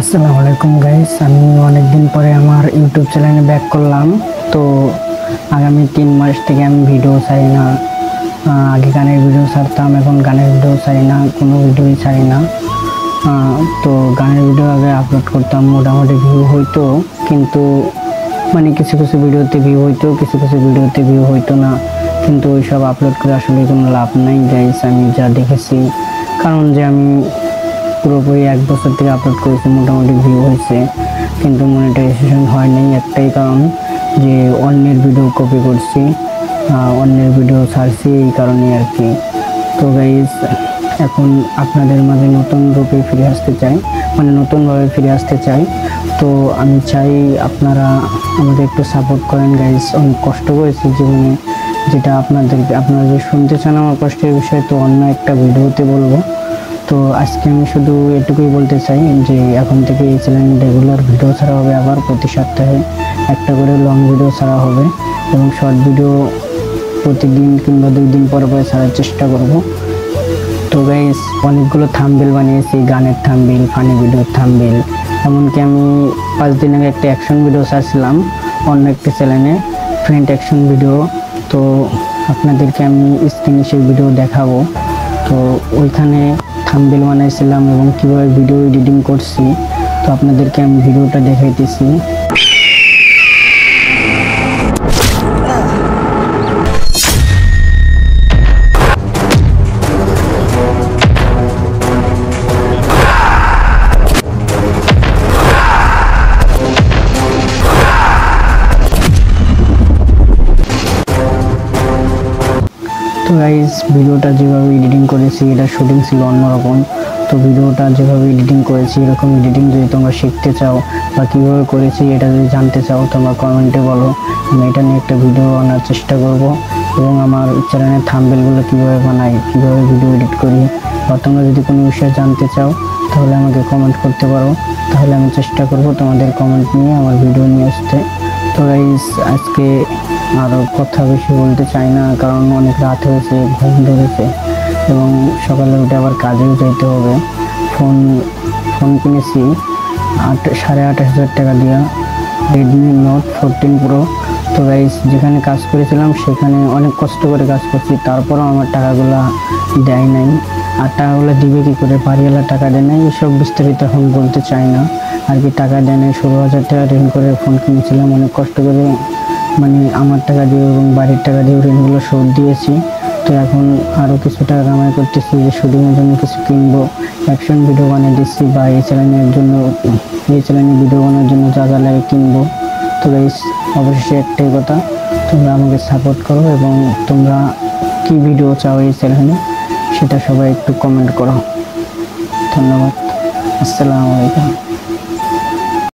আসসালামু আলাইকুম গাইস, আমি অনেক দিন পরে আমার ইউটিউব চ্যানেলে ব্যাক করলাম। তো আগামী 3 মাস থেকে আমি ভিডিও ছাড়ি না। আগে গানের ভিডিও ছাড়তাম, এখন গানের ভিডিও ছাড়ি না, কোনো ভিডিওই ছাড়ি না। তো গানের ভিডিও আগে আপলোড করতাম, মোটামুটি ভিউ হইতো, কিন্তু মানে কিছু কিছু ভিডিওতে ভিউ হইতো, কিছু কিছু ভিডিওতে ভিউ হইতো না। কিন্তু ওইসব আপলোড করে আসলে কোনো লাভ নাই গাইস, আমি যা দেখেছি। কারণ যে আমি পুরোপুরি 1 বছর থেকে আপলোড করেছি, মোটামুটি ভিউ হয়েছে, কিন্তু মনিটাইজেশন হয় নাই। একটাই কারণ যে অন্যের ভিডিও কপি করছি, অন্যের ভিডিও ছাড়ছি, এই কারণে আর কি। তো গাইস, এখন আপনাদের মাঝে নতুন রূপে ফিরে আসতে চাই, মানে নতুনভাবে ফিরে আসতে চাই। তো আমি চাই আপনারা আমাদের একটু সাপোর্ট করেন গাইস। অনেক কষ্ট করেছি জীবনে, যেটা আপনারা যে শুনতে চান আমার কষ্টের বিষয়, তো অন্য একটা ভিডিওতে বলবো। তো আজকে আমি শুধু এটুকুই বলতে চাই যে এখন থেকে এই চ্যানেলে রেগুলার ভিডিও ছাড়া হবে, আবার প্রতি সপ্তাহে একটা করে লং ভিডিও ছাড়া হবে, এবং শর্ট ভিডিও প্রতিদিন কিংবা 2 দিন পর পরে ছাড়ার চেষ্টা করব। তো গাইস, অনেকগুলো থাম্বনেল বানিয়েছি, গানের থাম্বনেল, ফানি ভিডিওর থাম্বনেল। এমনকি আমি 5 দিন আগে একটা অ্যাকশন ভিডিও ছাড়ছিলাম অন্য একটা চ্যানেলে, ফ্রেন্ড অ্যাকশন ভিডিও। তো আপনাদেরকে আমি স্ক্রিনে সেই ভিডিও দেখাবো। তো ওইখানে থাম্বনেল বানাইছিলাম এবং কিভাবে ভিডিও এডিটিং করছি, তো আপনাদেরকে আমি ভিডিওটা দেখাইতেছি। তো গাইস, ভিডিওটা যেভাবে এডিটিং করেছি, এটা শুটিং ছিল অন্যরকম। তো ভিডিওটা যেভাবে এডিটিং করেছি, এরকম এডিটিং যদি তোমরা শিখতে চাও বা কীভাবে করেছি এটা যদি জানতে চাও, তোমরা কমেন্টে বলো, আমি এটা নিয়ে একটা ভিডিও বানার চেষ্টা করব। এবং আমার চ্যানেলের থাম্বনেলগুলো কীভাবে বানাই, কীভাবে ভিডিও এডিট করি, বা তোমরা যদি কোনো বিষয়ে জানতে চাও তাহলে আমাকে কমেন্ট করতে পারো, তাহলে আমি চেষ্টা করব তোমাদের কমেন্ট নিয়ে আমার ভিডিও নিয়ে আসতে। তো গাইস, আজকে আরও কথা বেশি বলতে চাই না, কারণ অনেক রাত হয়েছে, ঘুম ধরেছে, এবং সকালে উঠে আবার কাজেও যেতে হবে। ফোন কিনেছি 28,500 টাকা দিয়া, রেডমি নোট 14 প্রো। তো গাইস, যেখানে কাজ করেছিলাম সেখানে অনেক কষ্ট করে কাজ করছি, তারপরও আমার টাকাগুলো দেয় নাই। আর টাকাগুলো দিবে কী করে, বাড়িওয়ালা টাকা দেয় নাই, এসব বিস্তারিত এখন বলতে চাই না আর কি। টাকা দেয় নাই, 16,000 টাকা ঋণ করে ফোন কিনেছিলাম অনেক কষ্ট করে, মানে আমার টাকা দিয়ে এবং বাড়ির টাকা দিয়ে ঋণগুলো শোধ দিয়েছি। তো এখন আরও কিছু টাকা কামাই করতেছি যে শুটিংয়ের জন্য কিছু কিনবো, অ্যাকশন ভিডিও বানিয়ে দিচ্ছি, বা এই চ্যানেলে ভিডিও বানানোর জন্য যা যা লাগে কিনবো। তো গাইস, অবশ্যই একটাই কথা, তোমরা আমাকে সাপোর্ট করো, এবং তোমরা কি ভিডিও চাও এই চ্যানেলে সেটা সবাই একটু কমেন্ট করো। ধন্যবাদ, আসসালামু আলাইকুম।